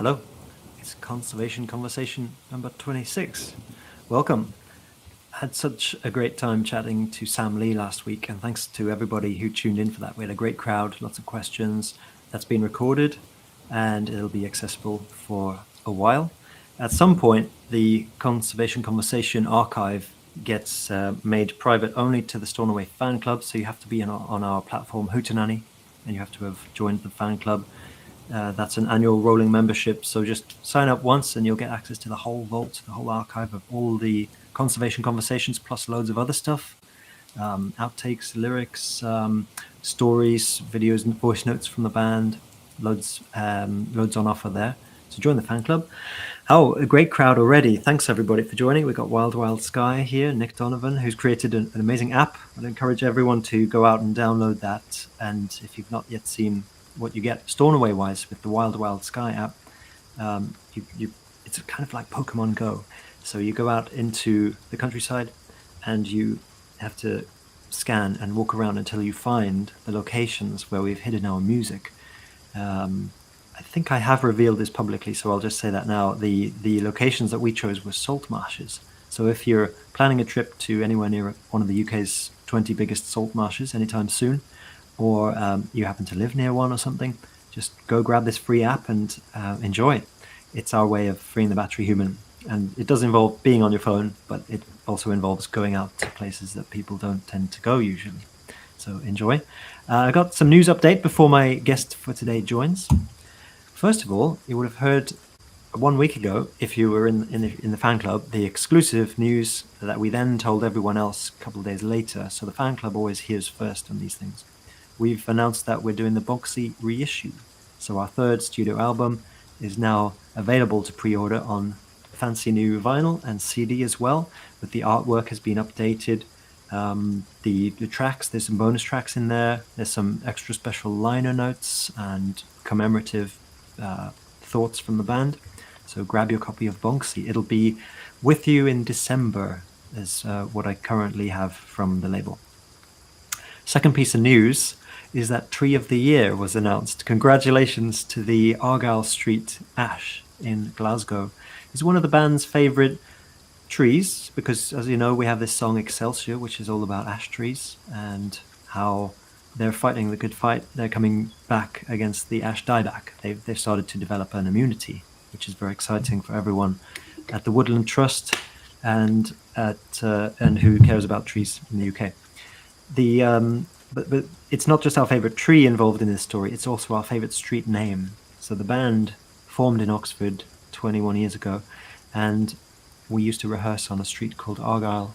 Hello, it's Conservation Conversation number 26. Welcome. I had such a great time chatting to Sam Lee last week, and thanks to everybody who tuned in for that. We had a great crowd, lots of questions. That's been recorded, and it'll be accessible for a while. At some point, the Conservation Conversation archive gets made private only to the Stornoway fan club, so you have to be on our platform Hootenanny, and you have to have joined the fan club. That's an annual rolling membership, so just sign up once and you'll get access to the whole vault, the whole archive of all the conservation conversations, plus loads of other stuff, outtakes, lyrics, stories, videos, and voice notes from the band. Loads on offer there. So join the fan club. Oh, a great crowd already. Thanks everybody for joining. We've got Wild Wild Sky here, Nick Donovan, who's created an amazing app. I'd encourage everyone to go out and download that. And if you've not yet seen what you get Stornoway wise with the Wild Wild Sky app, it's kind of like Pokemon Go. So you go out into the countryside and you have to scan and walk around until you find the locations where we've hidden our music. I think I have revealed this publicly, so I'll just say that now. The locations that we chose were salt marshes. So if you're planning a trip to anywhere near one of the UK's 20 biggest salt marshes anytime soon, or you happen to live near one or something, just go grab this free app and enjoy it. It's our way of freeing the battery human. And it does involve being on your phone, but it also involves going out to places that people don't tend to go usually. So enjoy. I got some news update before my guest for today joins. First of all, you would have heard 1 week ago, if you were in the fan club, the exclusive news that we then told everyone else a couple of days later. So the fan club always hears first on these things. We've announced that we're doing the Bonksy reissue. So our third studio album is now available to pre-order on fancy new vinyl and CD as well, but the artwork has been updated. The tracks, there's some bonus tracks in there. There's some extra special liner notes and commemorative thoughts from the band. So grab your copy of Bonksy. It'll be with you in December, is what I currently have from the label. Second piece of news is that Tree of the Year was announced. Congratulations to the Argyle Street Ash in Glasgow. It's one of the band's favourite trees because, as you know, we have this song Excelsior, which is all about ash trees and how they're fighting the good fight. They're coming back against the ash dieback. They've started to develop an immunity, which is very exciting for everyone at the Woodland Trust and who cares about trees in the UK. But it's not just our favourite tree involved in this story, it's also our favourite street name. So the band formed in Oxford 21 years ago, and we used to rehearse on a street called Argyle,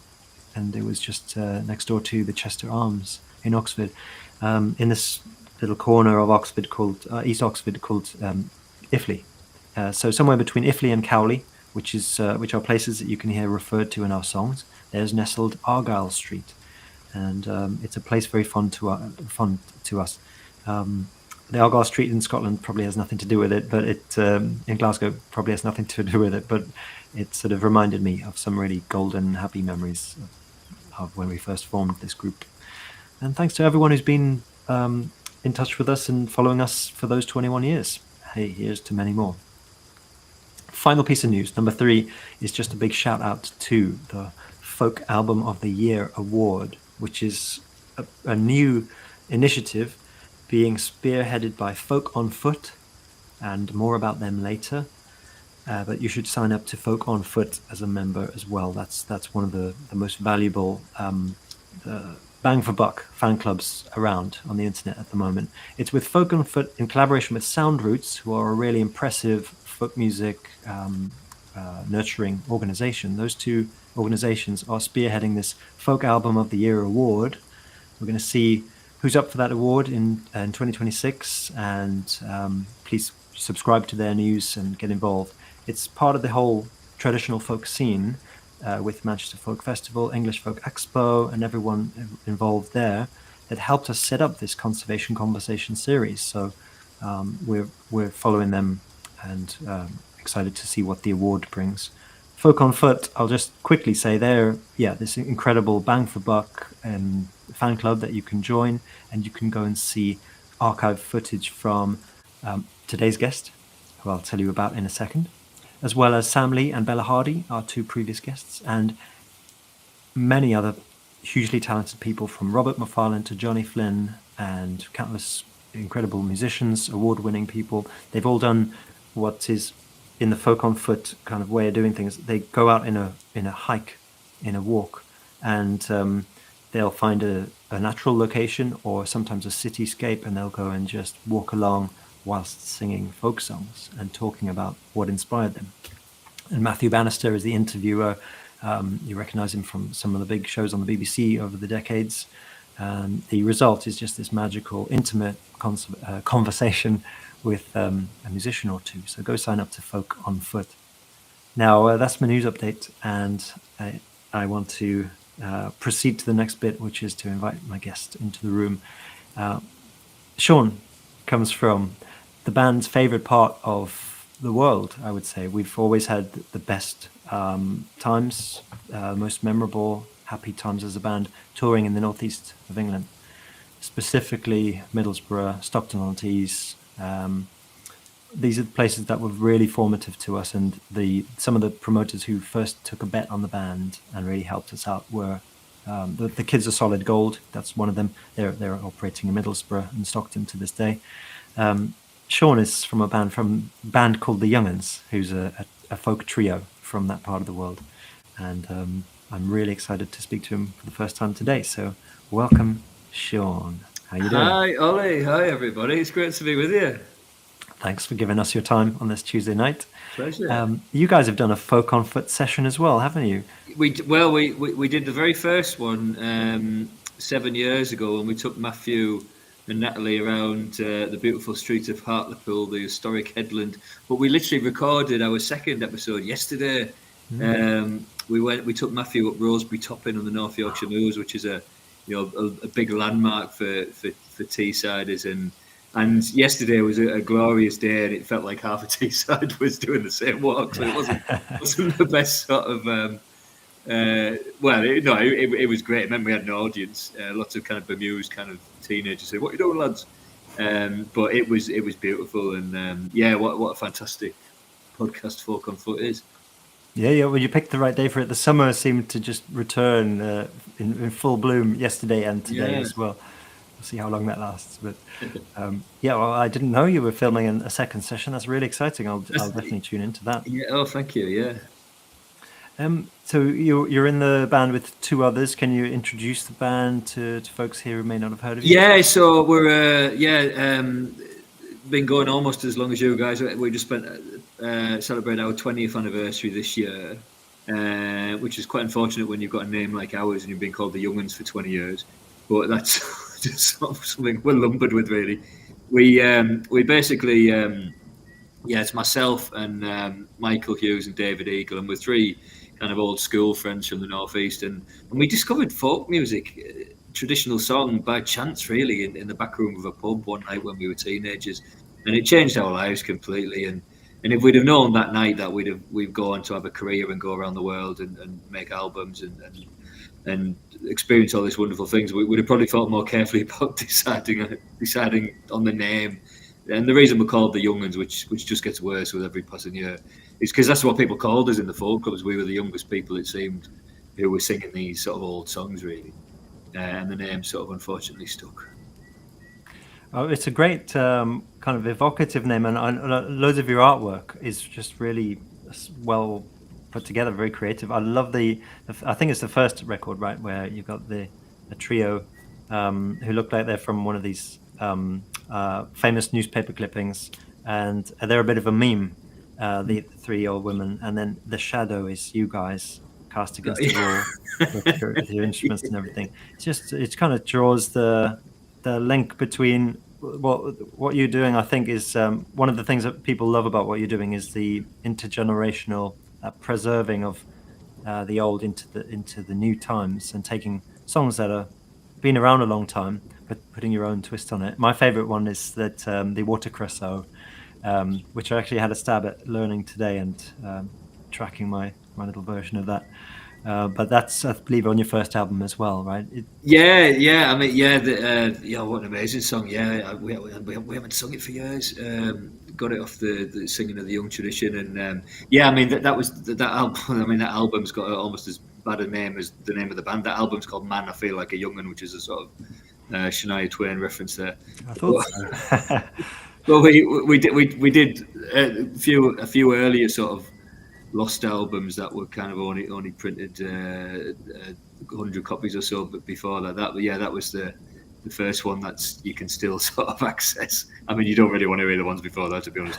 and it was just next door to the Chester Arms in Oxford, in this little corner of Oxford called East Oxford called Iffley. So somewhere between Iffley and Cowley, which are places that you can hear referred to in our songs, there's nestled Argyle Street. And it's a place very fun to us. The Argyle Street in Scotland probably has nothing to do with it, but it in Glasgow probably has nothing to do with it. But it sort of reminded me of some really golden, happy memories of when we first formed this group. And thanks to everyone who's been in touch with us and following us for those 21 years. Hey, here's to many more. Final piece of news, number 3, is just a big shout out to the Folk Album of the Year Award, which is a new initiative being spearheaded by Folk on Foot, and more about them later. But you should sign up to Folk on Foot as a member as well. That's one of the most valuable bang for buck fan clubs around on the internet at the moment. It's with Folk on Foot in collaboration with Sound Roots, who are a really impressive folk music nurturing organization. Those two organizations are spearheading this Folk Album of the Year award. We're going to see who's up for that award in 2026, and please subscribe to their news and get involved. It's part of the whole traditional folk scene with Manchester Folk Festival, English Folk Expo, and everyone involved there that helped us set up this Conservation Conversation series. So we're following them and excited to see what the award brings. Folk on Foot, I'll just quickly say they're this incredible bang for buck fan club that you can join, and you can go and see archive footage from today's guest, who I'll tell you about in a second, as well as Sam Lee and Bella Hardy, our two previous guests, and many other hugely talented people, from Robert McFarlane to Johnny Flynn and countless incredible musicians, award-winning people. They've all done what is in the folk on foot kind of way of doing things. They go out in a hike, in a walk, and they'll find a natural location or sometimes a cityscape, and they'll go and just walk along whilst singing folk songs and talking about what inspired them. And Matthew Bannister is the interviewer. You recognize him from some of the big shows on the BBC over the decades. The result is just this magical, intimate conversation with a musician or two. So go sign up to Folk on Foot. Now, that's my news update, and I want to proceed to the next bit, which is to invite my guest into the room. Sean comes from the band's favorite part of the world, I would say. We've always had the best times, most memorable, happy times as a band, touring in the northeast of England, specifically Middlesbrough, Stockton-on-Tees. These are the places that were really formative to us, and some of the promoters who first took a bet on the band and really helped us out were the Kids of Solid Gold. That's one of them. They're operating in Middlesbrough and Stockton to this day. Sean is from a band called The Young'uns, who's a folk trio from that part of the world, and I'm really excited to speak to him for the first time today. So welcome, Sean. How you doing? Hi, Ollie. Hi, everybody. It's great to be with you. Thanks for giving us your time on this Tuesday night. Pleasure. You guys have done a Folk on Foot session as well, haven't you? We did the very first one 7 years ago, when we took Matthew and Natalie around the beautiful streets of Hartlepool, the historic headland. But we literally recorded our second episode yesterday. We took Matthew up Rosebery Topping on the North Yorkshire Moors, which is a big landmark for Teessiders, and yesterday was a glorious day, and it felt like half a Teesside was doing the same walk, so it wasn't the best sort of. It was great. I remember we had an audience, lots of kind of bemused kind of teenagers saying, "What are you doing, lads?" But it was beautiful, and what a fantastic podcast Folk on Foot is. Yeah. Well, you picked the right day for it. The summer seemed to just return in full bloom yesterday and today as well. We'll see how long that lasts. But I didn't know you were filming a second session. That's really exciting. I'll definitely tune into that. Yeah. Oh, thank you. Yeah. So you're in the band with two others. Can you introduce the band to folks here who may not have heard of you? Yeah. So we're been going almost as long as you guys. We just celebrated our 20th anniversary this year, which is quite unfortunate when you've got a name like ours and you've been called the Young'uns for 20 years. But that's just sort of something we're lumbered with, really. We basically, it's myself and Michael Hughes and David Eagle, and we're three kind of old school friends from the northeast, and we discovered folk music, traditional song, by chance, really, in the back room of a pub one night when we were teenagers, and it changed our lives completely. And if we'd have known that night that we'd go on to have a career and go around the world and make albums and experience all these wonderful things, we would have probably thought more carefully about deciding on the name. And the reason we're called the Young'uns, which just gets worse with every passing year, is because that's what people called us in the folk clubs. We were the youngest people, it seemed, who were singing these sort of old songs, really. And the name sort of unfortunately stuck. Oh, it's a great kind of evocative name, and loads of your artwork is just really well put together, very creative. I love I think it's the first record, right, where you've got a trio who look like they're from one of these famous newspaper clippings, and they're a bit of a meme, the three old women, and then the shadow is you guys cast against the wall with your instruments and everything. It kind of draws the link between what you're doing. I think is one of the things that people love about what you're doing is the intergenerational preserving of the old into the new times, and taking songs that are been around a long time but putting your own twist on it. My favorite one is that the Watercress, which I actually had a stab at learning today and tracking my little version of that. but that's, I believe, on your first album as well, right? Yeah. I mean, what an amazing song. Yeah, we haven't sung it for years. Got it off the singing of the Young Tradition, and I mean that was that album. I mean that album's got almost as bad a name as the name of the band. That album's called "Man, I Feel Like a Young'un," which is a sort of Shania Twain reference there. I thought so. Well, we did a few earlier sort of lost albums that were kind of only printed 100 copies or so, but before that was the first one that's you can still sort of access. I mean, you don't really want to hear the ones before that, to be honest.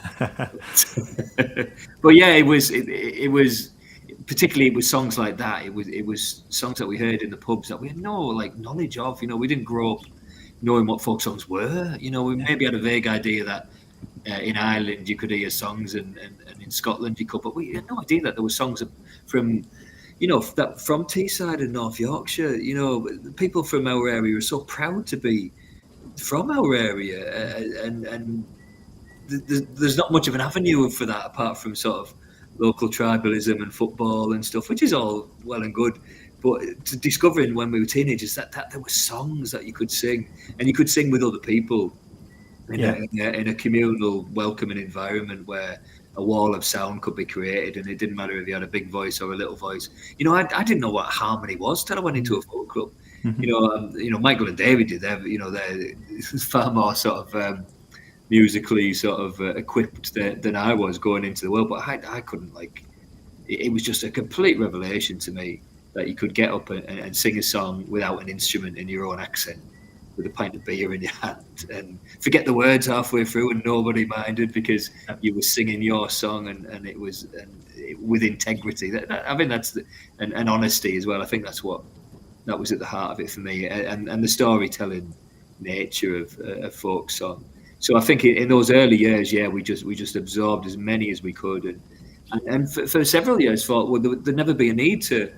But yeah, it was particularly with songs like that. It was songs that we heard in the pubs that we had no knowledge of. You know, we didn't grow up knowing what folk songs were. You know, we maybe had a vague idea that in Ireland you could hear songs, and in Scotland you could, but we had no idea that there were songs from, from Teesside and North Yorkshire. You know, people from our area are so proud to be from our area, and there's not much of an avenue for that apart from sort of local tribalism and football and stuff, which is all well and good. But to discovering when we were teenagers that there were songs that you could sing, and you could sing with other people in a communal, welcoming environment where a wall of sound could be created, and it didn't matter if you had a big voice or a little voice. You know, I didn't know what harmony was till I went into a folk club. Mm-hmm. Michael and David did. They're far more sort of musically sort of equipped than I was going into the world. But I couldn't it was just a complete revelation to me that you could get up and sing a song without an instrument in your own accent, with a pint of beer in your hand, and forget the words halfway through, and nobody minded because you were singing your song, and it was with integrity. I think that's and honesty as well. I think that was at the heart of it for me, and the storytelling nature of folk song. So I think in those early years, we just absorbed as many as we could, and for several years thought, well, there'd never be a need to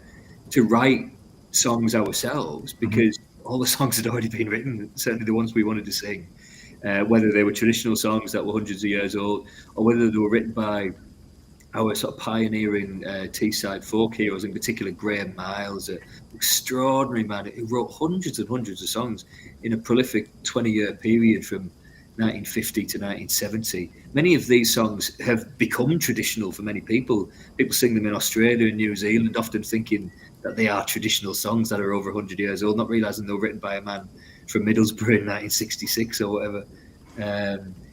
write songs ourselves, because all the songs had already been written, certainly the ones we wanted to sing, whether they were traditional songs that were hundreds of years old, or whether they were written by our sort of pioneering Teesside folk heroes, in particular Graham Miles, an extraordinary man who wrote hundreds and hundreds of songs in a prolific 20-year period from 1950 to 1970. Many of these songs have become traditional for many people. People sing them in Australia and New Zealand, often thinking that they are traditional songs that are over 100 years old, not realising they were written by a man from Middlesbrough in 1966 or whatever.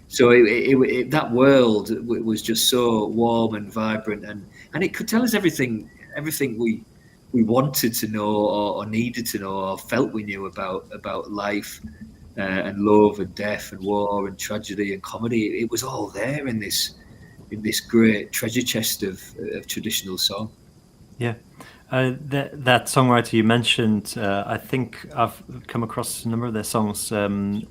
So that world was just so warm and vibrant, and it could tell us everything we wanted to know or needed to know or felt we knew about life. And love and death and war and tragedy and comedy. It was all there in this great treasure chest of traditional song. Yeah. That songwriter you mentioned, I think I've come across a number of their songs, and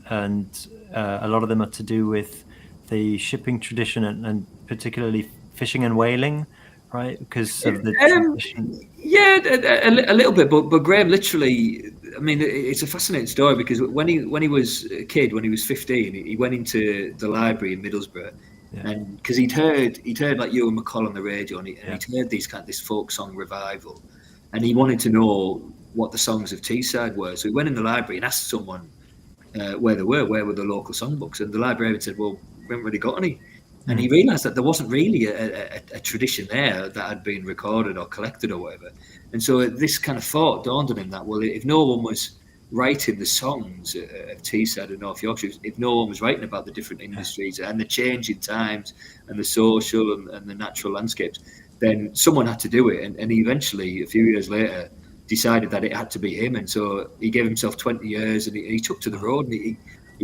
a lot of them are to do with the shipping tradition and particularly fishing and whaling, right? Because of the tradition. Yeah, a little bit, but Graham literally. I mean, it's a fascinating story, because when he was a kid, when he was 15, he went into the library in Middlesbrough, and because he'd heard like Ewan McCall on the radio, and he'd heard this folk song revival, and he wanted to know what the songs of Teesside were. So he went in the library and asked someone where were the local songbooks, and the librarian said, "Well, we haven't really got any." And he realised that there wasn't really a tradition there that had been recorded or collected or whatever. And so this kind of thought dawned on him that, well, if no one was writing the songs of Teesside and North Yorkshire, if no one was writing about the different industries and the changing times and the social and the natural landscapes, then someone had to do it. And he eventually, a few years later, decided that it had to be him. And so he gave himself 20 years and he took to the road, and he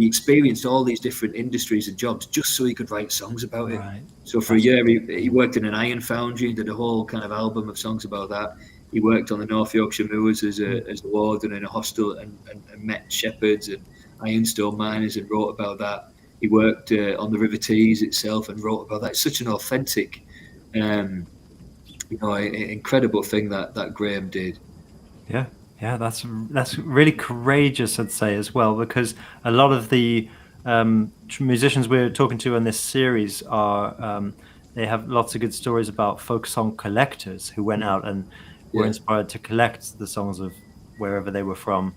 experienced all these different industries and jobs just so he could write songs about it. Right. So for a year, he worked in an iron foundry and did a whole kind of album of songs about that. He worked on the North Yorkshire Moors as a warden in a hostel and met shepherds and ironstone miners and wrote about that. He worked on the River Tees itself and wrote about that. It's such an authentic, incredible thing that Graham did. Yeah. Yeah, that's really courageous, I'd say, as well, because a lot of the musicians we're talking to in this series are they have lots of good stories about folk song collectors who went out and were Yeah. inspired to collect the songs of wherever they were from,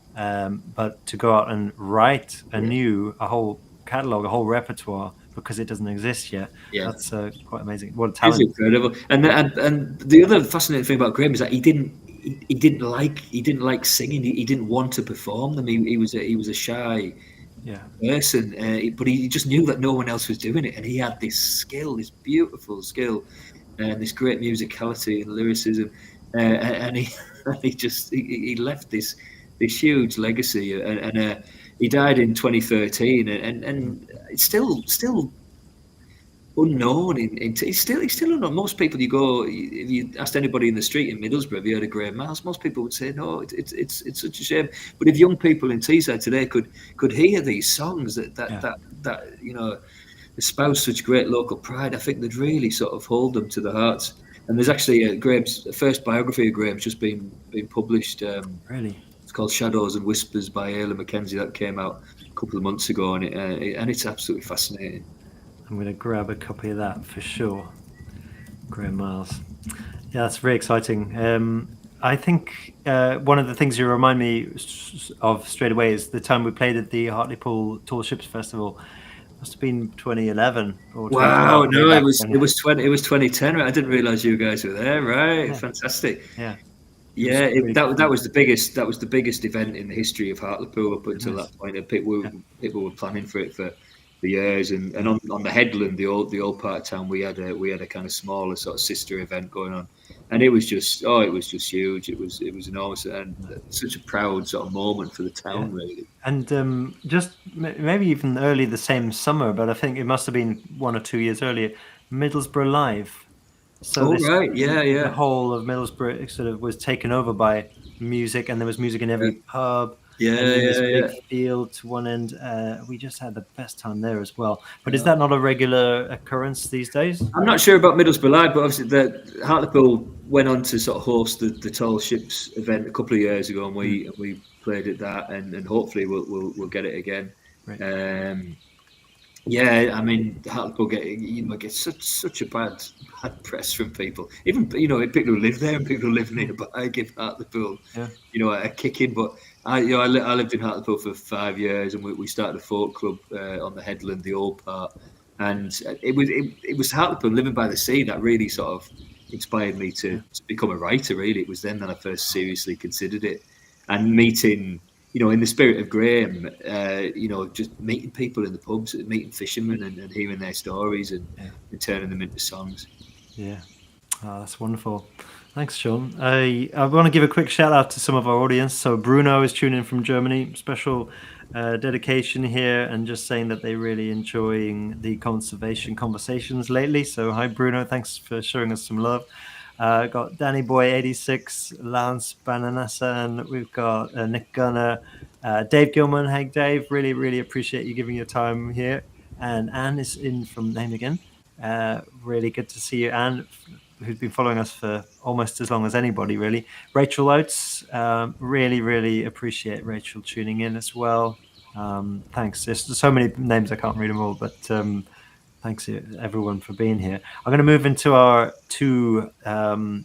but to go out and write a whole catalog, a whole repertoire, because it doesn't exist yet. Yeah. That's quite amazing. What a It's talent! incredible. And the other fascinating thing about Graham is that he didn't like singing. He didn't want to perform them. He was a shy Yeah, person, but he just knew that no one else was doing it, and he had this skill, this beautiful skill, and this great musicality and lyricism, and he he left this huge legacy, and he died in 2013, and it's still unknown. He's still unknown. Most people, if you asked anybody in the street in Middlesbrough, have you heard of Graham Miles? Most people would say no. It's such a shame. But if young people in Teesside today could hear these songs that espouse such great local pride, I think they'd really sort of hold them to the hearts. And there's actually Graham's first biography of Graham's just been published. really. It's called Shadows and Whispers by Ayla Mackenzie. That came out a couple of months ago, and it's absolutely fascinating. I'm going to grab a copy of that for sure. Graham Miles. Yeah, that's very exciting. I think one of the things you remind me of straight away is the time we played at the Hartlepool Tall Ships Festival. Must have been 2011 or 2012. Wow, no, way it back was when. it was 2010. Right? I didn't realise you guys were there. Right, Yeah. fantastic. Yeah. Yeah, really that was the biggest event in the history of Hartlepool up until that point. And people were planning for it for years. And on the headland, the old part of town, we had a kind of smaller sort of sister event going on, and it was just huge. It was enormous, and such a proud sort of moment for the town, really. And just maybe even early the same summer, but I think it must have been 1 or 2 years earlier, Middlesbrough Live. So Oh, right, the whole of Middlesbrough sort of was taken over by music, and there was music in every pub. And in this big field to one end. We just had the best time there as well. But is that not a regular occurrence these days? I'm not sure about Middlesbrough Live, but obviously the Hartlepool went on to sort of host the Tall Ships event a couple of years ago, and we played at that, and hopefully we'll get it again. Right. Yeah, I mean, Hartlepool get such a bad press from people. Even people who live there and people who live nearby give Hartlepool a kicking. But I lived in Hartlepool for 5 years, and we started a folk club on the headland, the old part, and it was Hartlepool, living by the sea, that really sort of inspired me to become a writer. Really, it was then that I first seriously considered it, and meeting. In the spirit of Graham, just meeting people in the pubs, meeting fishermen and hearing their stories and turning them into songs. Yeah. Oh, that's wonderful. Thanks, Sean. I want to give a quick shout out to some of our audience. So Bruno is tuning in from Germany. Special dedication here, and just saying that they're really enjoying the conservation conversations lately. So hi, Bruno. Thanks for showing us some love. Got Danny Boy 86, Lance Bananasa, and we've got Nick Gunner, Dave Gilman. Hey, Dave, really appreciate you giving your time here. And Anne is in from Name Again. Really good to see you, Anne, who's been following us for almost as long as anybody, really. Rachel Oates, really appreciate Rachel tuning in as well. Thanks. There's so many names, I can't read them all, but thanks everyone for being here. I'm going to move into our two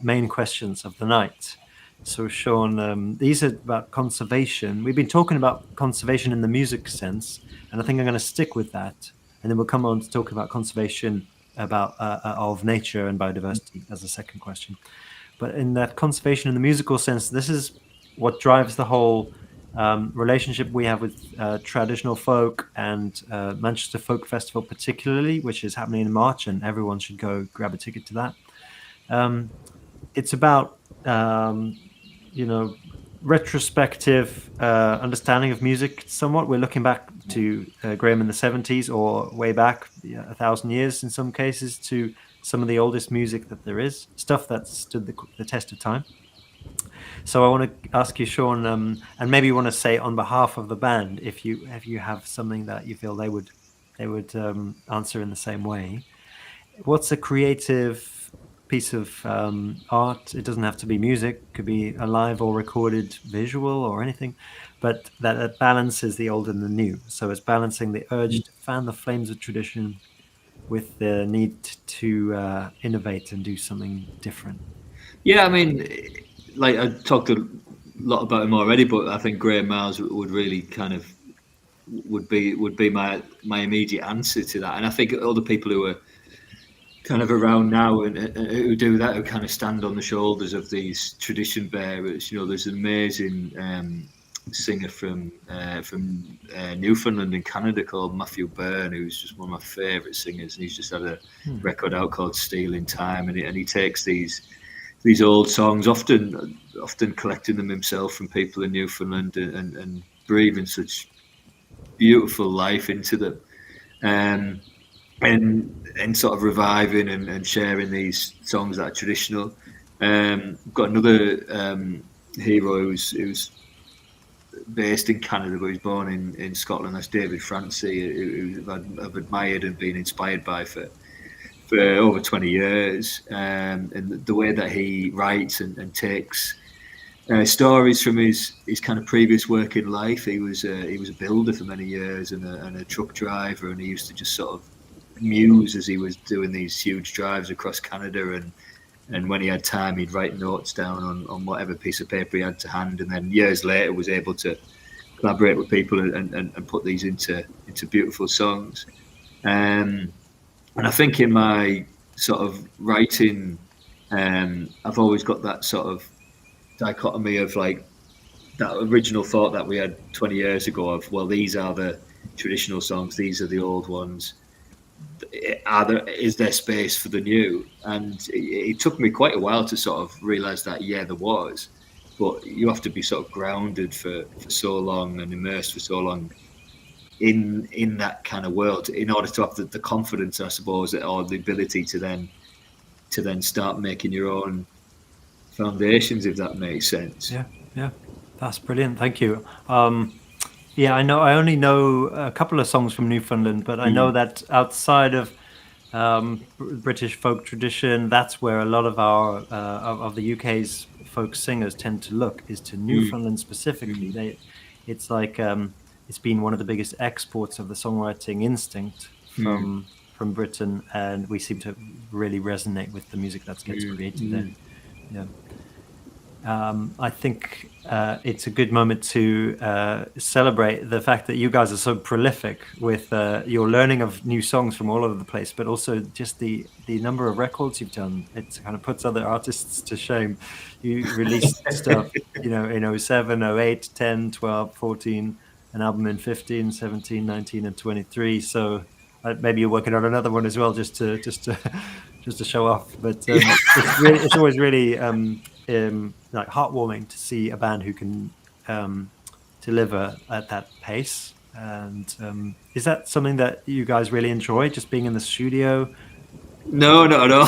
main questions of the night. So Sean, these are about conservation. We've been talking about conservation in the music sense, and I think I'm going to stick with that. And then we'll come on to talk about conservation of nature and biodiversity as a second question. But in that conservation in the musical sense, this is what drives the whole relationship we have with traditional folk and Manchester Folk Festival particularly, which is happening in March, and everyone should go grab a ticket to that. It's about retrospective understanding of music somewhat. We're looking back to Graham in the 70s, or way back 1,000 years in some cases, to some of the oldest music that there is, stuff that stood the test of time. So I want to ask you, Sean, and maybe you want to say on behalf of the band, if you have something that you feel they would answer in the same way. What's a creative piece of art? It doesn't have to be music, it could be a live or recorded visual or anything, but that balances the old and the new. So it's balancing the urge to fan the flames of tradition with the need to innovate and do something different. Yeah, I mean, like I talked a lot about him already, but I think Graham Miles would really kind of would be my immediate answer to that. And I think other people who are kind of around now and who do that, who kind of stand on the shoulders of these tradition bearers. There's an amazing singer from Newfoundland in Canada called Matthew Byrne, who's just one of my favourite singers, and he's just had a record out called Stealing Time, and he takes these old songs, often collecting them himself from people in Newfoundland, and breathing such beautiful life into them, and sort of reviving and sharing these songs that are traditional. We've got another hero who's based in Canada, but he's born in Scotland. That's David Francie, who I've admired and been inspired by for over 20 years. And the way that he writes and takes stories from his kind of previous work in life. He was a builder for many years and a truck driver, and he used to just sort of muse as he was doing these huge drives across Canada, and when he had time he'd write notes down on whatever piece of paper he had to hand, and then years later was able to collaborate with people and put these into beautiful songs. And I think in my sort of writing, I've always got that sort of dichotomy of like that original thought that we had 20 years ago of, well, these are the traditional songs, these are the old ones. Is there space for the new? And it took me quite a while to sort of realize that, yeah, there was, but you have to be sort of grounded for so long and immersed for so long in that kind of world in order to have the confidence, I suppose, or the ability to then start making your own foundations, if that makes sense. Yeah, that's brilliant. Thank you. Yeah, I know. I only know a couple of songs from Newfoundland, but I know that outside of British folk tradition, that's where a lot of our of the UK's folk singers tend to look, is to Newfoundland specifically. It's like it's been one of the biggest exports of the songwriting instinct from Britain, and we seem to really resonate with the music that gets created there. Yeah. I think it's a good moment to celebrate the fact that you guys are so prolific with your learning of new songs from all over the place, but also just the number of records you've done. It kind of puts other artists to shame. You released stuff, in 07, 08, 10, 12, 14, an album in 15, 17, 19, and 23. So maybe you're working on another one as well, just to show off. But it's always really like heartwarming to see a band who can deliver at that pace. And is that something that you guys really enjoy, just being in the studio? No, not at all.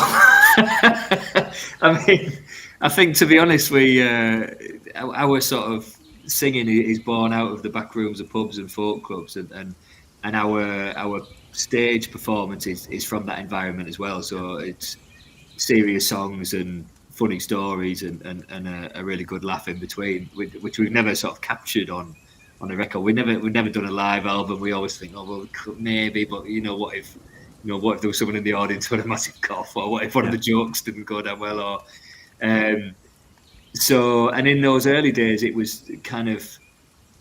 I mean, I think, to be honest, our sort of singing is born out of the back rooms of pubs and folk clubs, and our stage performance is from that environment as well. So it's serious songs and funny stories and a really good laugh in between, which we've never sort of captured on a record. We've never done a live album. We always think, oh well, maybe, but what if there was someone in the audience with a massive cough, or what if one of the jokes didn't go down well, or so. And in those early days, it was kind of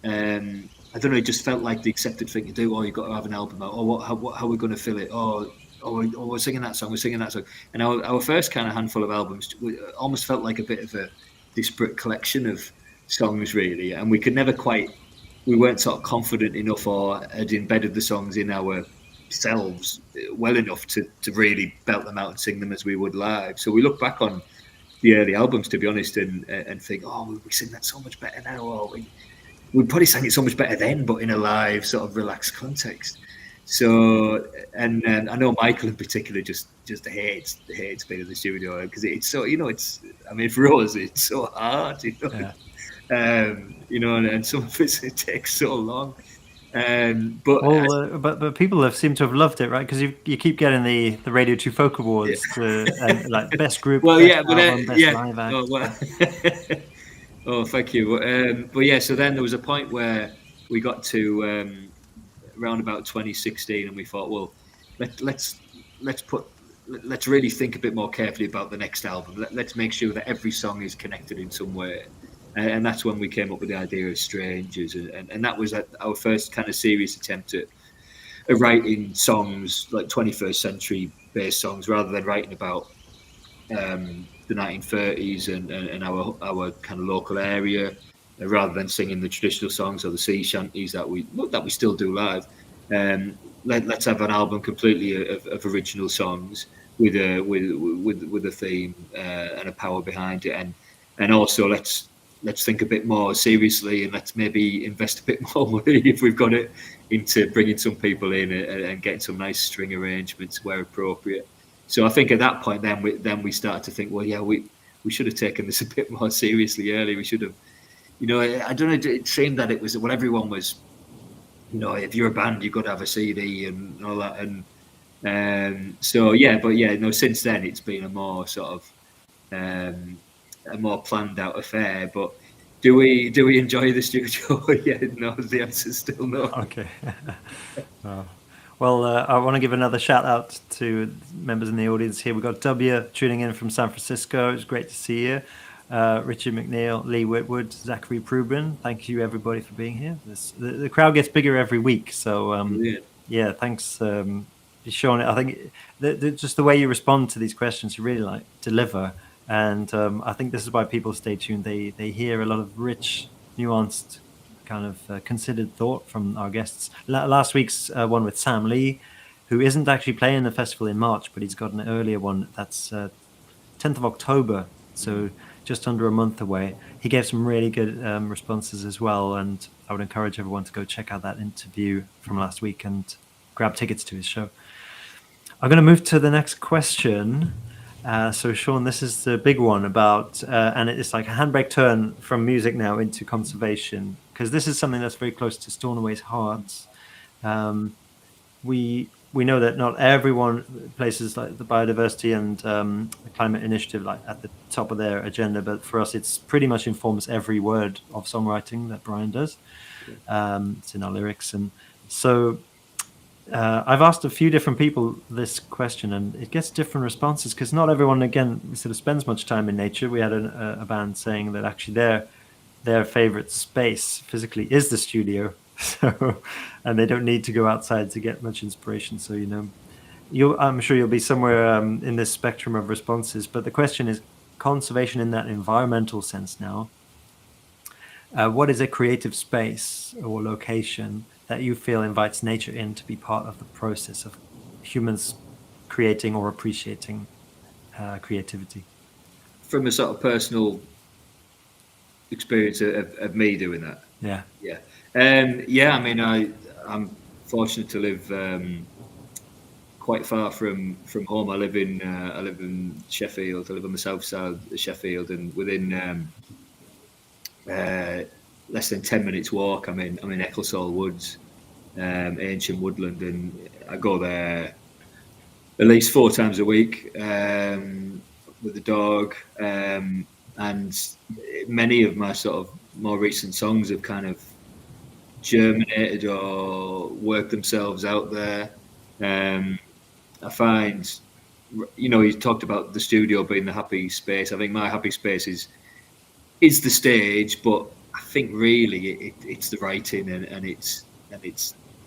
I don't know. It just felt like the accepted thing to do. Oh, you've got to have an album out. Oh, how are we going to fill it? Oh, we're singing that song. We're singing that song. And our first kind of handful of albums almost felt like a bit of a disparate collection of songs, really. And we weren't sort of confident enough or had embedded the songs in ourselves well enough to really belt them out and sing them as we would live. So we look back on the early albums, to be honest, and think, oh, we sing that so much better now. Or we probably sang it so much better then, but in a live sort of relaxed context. So, and I know Michael in particular just hates being in the studio, because it's so, I mean, for us, it's so hard, Yeah. And some of it takes so long. But people seem to have loved it, right? Because you keep getting the Radio 2 Folk Awards and like best group, best album, best live act. Oh, well. Oh, thank you. But yeah, so then there was a point where we got to around about 2016, and we thought, well, let's let's really think a bit more carefully about the next album. Let's make sure that every song is connected in some way. And that's when we came up with the idea of Strangers, and that was our first kind of serious attempt at writing songs like 21st century based songs, rather than writing about the 1930s and our kind of local area, rather than singing the traditional songs or the sea shanties that we still do live. Let's have an album completely of original songs with a theme and a power behind it, and also let's think a bit more seriously, and let's maybe invest a bit more money if we've got it into bringing some people in and getting some nice string arrangements where appropriate. So I think at that point, then we started to think, well, yeah, we should have taken this a bit more seriously early. We should have, I don't know. It seemed that it was what everyone was. If you're a band, you've got to have a CD and all that, and so yeah. But yeah, since then it's been a more sort of a more planned out affair. But do we enjoy the studio? Yeah, no. The answer's still no. Okay. Well, I want to give another shout out to members in the audience here. We've got W tuning in from San Francisco. It's great to see you. Richard McNeil, Lee Whitwood, Zachary Prubin. Thank you, everybody, for being here. The crowd gets bigger every week. So, yeah, thanks for showing it. I think just the way you respond to these questions, you really deliver. And I think this is why people stay tuned. They hear a lot of rich, nuanced, kind of considered thought from our guests. Last week's one with Sam Lee, who isn't actually playing the festival in March, but he's got an earlier one that's 10th of October, so just under a month away. He gave some really good responses as well, and I would encourage everyone to go check out that interview from last week and grab tickets to his show. I'm going to move to the next question. So Sean, this is the big one about, and it's like a handbrake turn from music now into conservation, because this is something that's very close to Stornoway's hearts. We know that not everyone places like the biodiversity and the climate initiative like at the top of their agenda, but for us, it's pretty much informs every word of songwriting that Brian does. It's in our lyrics, and so I've asked a few different people this question, and it gets different responses because not everyone, again, sort of spends much time in nature. We had a band saying that actually their favorite space physically is the studio. So, and they don't need to go outside to get much inspiration. So, I'm sure you'll be somewhere in this spectrum of responses. But the question is conservation in that environmental sense now. What is a creative space or location that you feel invites nature in to be part of the process of humans creating or appreciating creativity? From a sort of personal experience of me doing that. Yeah. I mean, I'm fortunate to live quite far from home. I live in Sheffield. I live on the south side of Sheffield, and within less than 10 minutes walk, I'm in Ecclesall Woods, ancient woodland, and I go there at least 4 times a week with the dog. And many of my sort of more recent songs have kind of germinated or worked themselves out there. I find, you talked about the studio being the happy space. I think my happy space is the stage, but I think really it's the writing and it's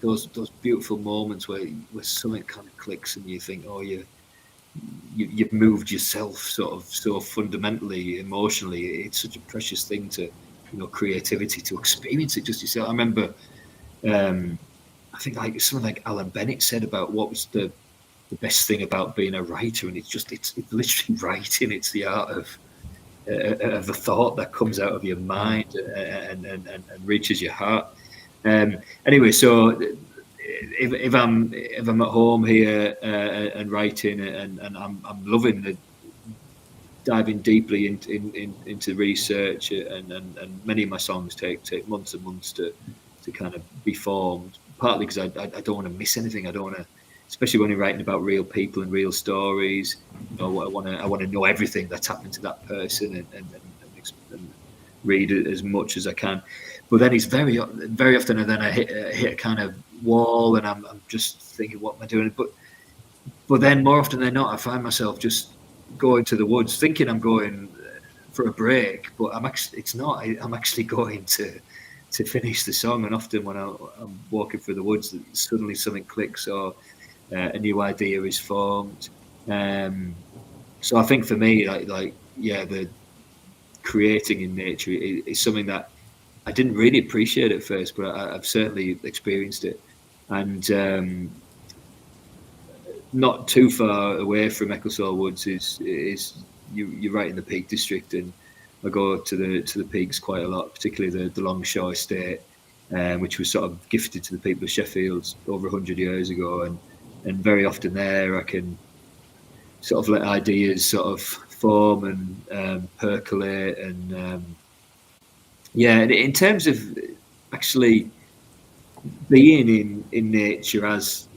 those beautiful moments where something kind of clicks and you think, oh, you've moved yourself sort of so fundamentally, emotionally. It's such a precious thing to, creativity, to experience it just yourself. I remember, I think like something like Alan Bennett said about what was the best thing about being a writer, and it's literally writing. It's the art of the thought that comes out of your mind and reaches your heart. Anyway, so if I'm at home here and writing and I'm loving diving deeply into research, and many of my songs take months and months to kind of be formed. Partly because I don't want to miss anything. I don't want to, especially when you're writing about real people and real stories. I want to know everything that's happened to that person and read it as much as I can. But then it's very often, and then I hit a kind of wall, and I'm just thinking, what am I doing? But But then more often than not, I find myself just going to the woods, thinking I'm going for a break, but I'm actually it's not. I'm actually going to finish the song. And often when I'm walking through the woods, suddenly something clicks or a new idea is formed. So I think for me, the creating in nature is something that I didn't really appreciate at first, but I've certainly experienced it. And not too far away from Ecclesall Woods is you're right in the Peak District, and I go to the peaks quite a lot, particularly the Longshore Estate, which was sort of gifted to the people of Sheffield over 100 years ago, and very often there I can sort of let ideas sort of form and percolate, and in terms of actually being in nature as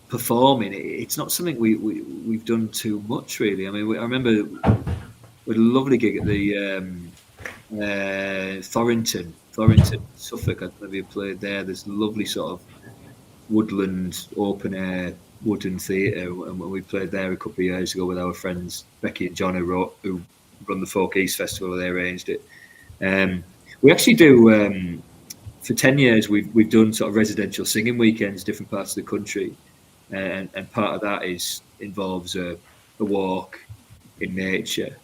performing, it's not something we've done too much, really. I mean, I remember we had a lovely gig at the Thorrington, Suffolk. I don't know if you played there. There's lovely sort of woodland, open air, wooden theatre, and we played there a couple of years ago with our friends Becky and John, who run the Folk East Festival. They arranged it. We actually do for 10 years. We've done sort of residential singing weekends, different parts of the country. And part of that involves a walk in nature.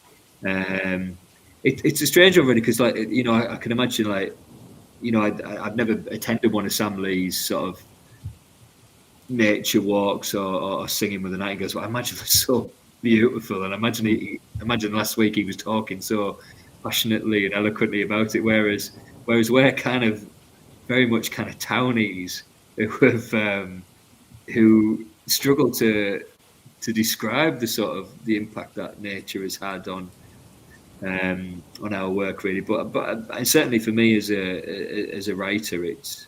It's a strange one, really, because I can imagine I've never attended one of Sam Lee's sort of nature walks or singing with the nightingales, but I imagine it's so beautiful. And imagine last week he was talking so passionately and eloquently about it, whereas we're kind of very much kind of townies who struggle to describe the sort of the impact that nature has had on our work, really. But certainly for me as a writer, it's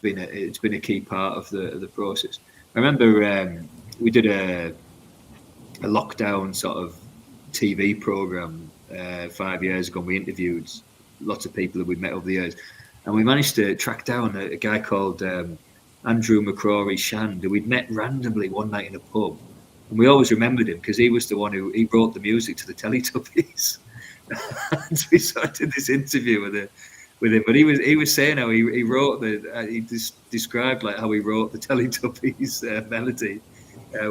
been a key part of the process. I remember we did a lockdown sort of TV program 5 years ago. And we interviewed lots of people that we'd met over the years. And we managed to track down a guy called Andrew McCrory Shand, who we'd met randomly one night in a pub. And we always remembered him because he was the one he wrote the music to the Teletubbies. And we sort of did this interview with him. But he was saying how he wrote he described like how he wrote the Teletubbies melody,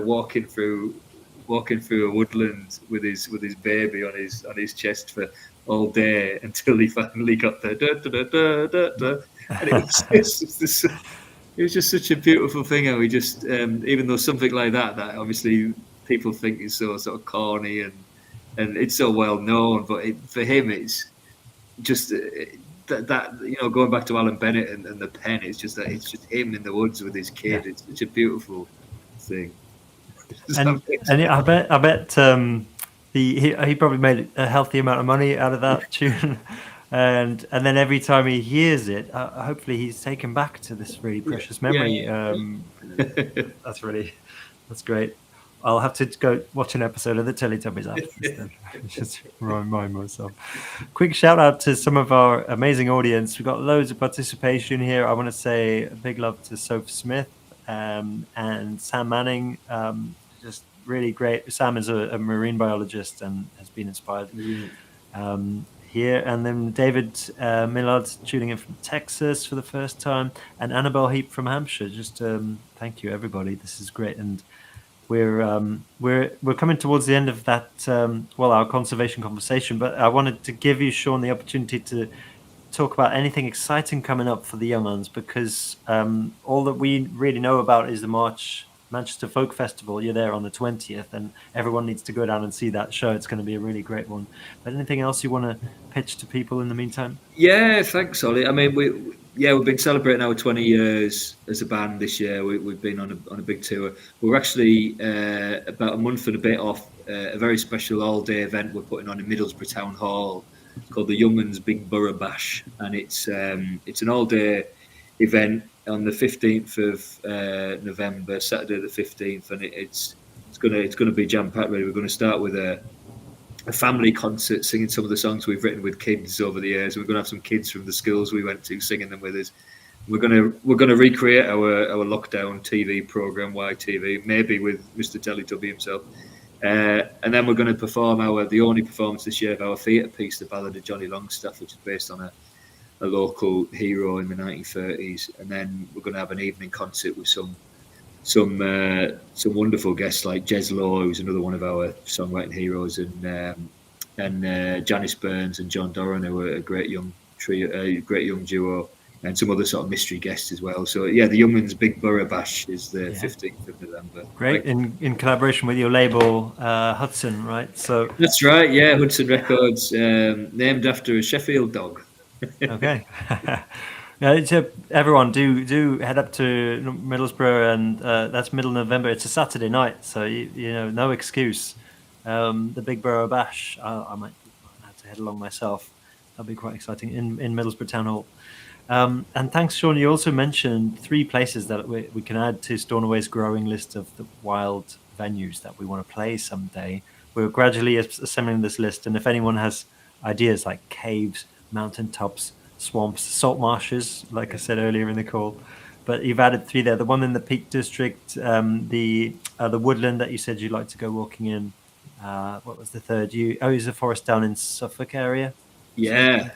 walking through a woodland with his baby on his chest for all day until he finally got the da da da da da. And it was just such a beautiful thing how he just even though something like that obviously people think is so sort of corny and it's so well known, but for him it's just that going back to Alan Bennett and the pen, it's just him in the woods with his kid. Yeah. It's such a beautiful thing. And I bet he probably made a healthy amount of money out of that tune, and then every time he hears it, hopefully he's taken back to this really precious memory. That's great. I'll have to go watch an episode of the Teletubbies after this then. Just remind myself. Quick shout out to some of our amazing audience. We've got loads of participation here. I want to say a big love to Soph Smith and Sam Manning. Just really great. Sam is a marine biologist and has been inspired here. And then David Millard tuning in from Texas for the first time, and Annabelle Heap from Hampshire. Just thank you, everybody. This is great. And we're coming towards the end of that our conservation conversation, but I wanted to give you, Sean, the opportunity to talk about anything exciting coming up for the young ones, because all that we really know about is the Manchester Folk Festival. You're there on the 20th, and everyone needs to go down and see that show. It's going to be a really great one. But anything else you want to pitch to people in the meantime? Yeah, thanks, Ollie. I mean, we've been celebrating our 20 years as a band this year. We've been on a big tour. We're actually about a month and a bit off a very special all-day event we're putting on in Middlesbrough Town Hall called the Young Uns Big Borough Bash, and it's an all-day event on the 15th of November, Saturday the 15th, and it's going to be jam-packed. Really, we're going to start with a family concert, singing some of the songs we've written with kids over the years. We're going to have some kids from the schools we went to singing them with us. we're gonna recreate our lockdown TV program, YTV, maybe with Mr. Teletubby himself. And then we're going to perform the only performance this year of our theatre piece, The Ballad of Johnny Longstaff, which is based on a local hero in the 1930s. And then we're going to have an evening concert with some wonderful guests like Jez Lowe, who's another one of our songwriting heroes, and Janice Burns and John Doran, who are a great young duo, and some other sort of mystery guests as well. So yeah, the Young'uns Big Borough Bash is the 15th of November. Great, in collaboration with your label Hudson, right? So that's right. Yeah, Hudson Records, named after a Sheffield dog. Okay. Now, everyone, do head up to Middlesbrough, and that's middle November. It's a Saturday night, so you know, no excuse. The Big Borough Bash. I might have to head along myself. That'll be quite exciting in Middlesbrough Town Hall. And thanks, Sean. You also mentioned 3 places that we can add to Stornoway's growing list of the wild venues that we want to play someday. We're gradually assembling this list, and if anyone has ideas like caves, mountaintops, swamps, salt marshes, like I said earlier in the call, but you've added 3 there. The one in the Peak District, the woodland that you said you'd like to go walking in. What was the third? Is the forest down in Suffolk area? Yeah.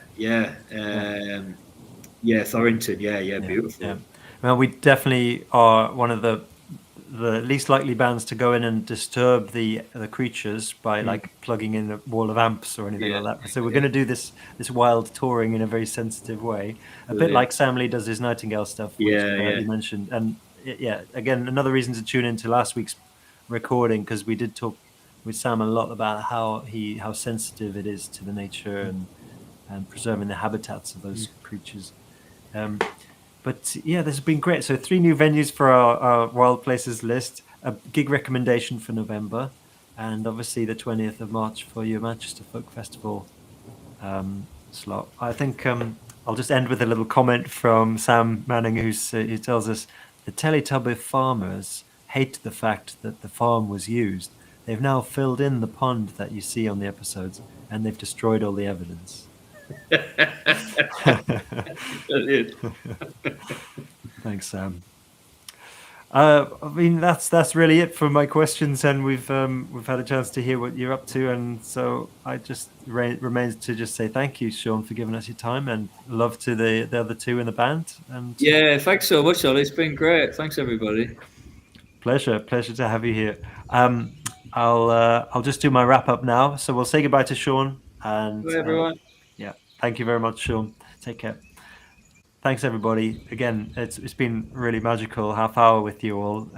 Thorrington. Yeah, beautiful. Yeah. Well, we definitely are one of the least likely bands to go in and disturb the creatures by like plugging in a wall of amps or anything like that. So we're going to do this wild touring in a very sensitive way, a bit like Sam Lee does his Nightingale stuff, which you mentioned. And again, another reason to tune into last week's recording, because we did talk with Sam a lot about how sensitive it is to the nature and preserving the habitats of those creatures. But yeah, this has been great. So 3 new venues for our Wild Places list, a gig recommendation for November, and obviously the 20th of March for your Manchester Folk Festival slot. I think I'll just end with a little comment from Sam Manning, who tells us, the Teletubby farmers hate the fact that the farm was used. They've now filled in the pond that you see on the episodes, and they've destroyed all the evidence. Thanks, Sam. I mean, that's really it for my questions, and we've had a chance to hear what you're up to, and so I just remains to just say thank you, Sean, for giving us your time, and love to the other 2 in the band. And yeah, thanks so much, Ollie. It's been great. Thanks, everybody. Pleasure to have you here. I'll just do my wrap up now. So we'll say goodbye to Sean, and bye, everyone. Thank you very much, Sean. Take care. Thanks, everybody. Again, it's been really magical half hour with you all.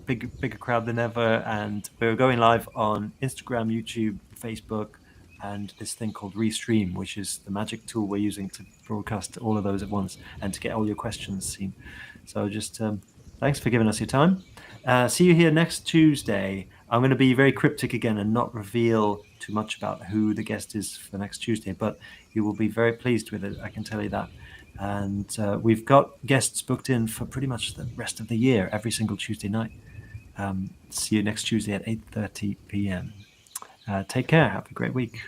Bigger crowd than ever, and we're going live on Instagram, YouTube, Facebook, and this thing called Restream, which is the magic tool we're using to broadcast all of those at once and to get all your questions seen. So just thanks for giving us your time. See you here next Tuesday. I'm going to be very cryptic again and not reveal too much about who the guest is for next Tuesday, but you will be very pleased with it, I can tell you that. And we've got guests booked in for pretty much the rest of the year, every single Tuesday night. See you next Tuesday at 8:30 p.m. Take care. Have a great week.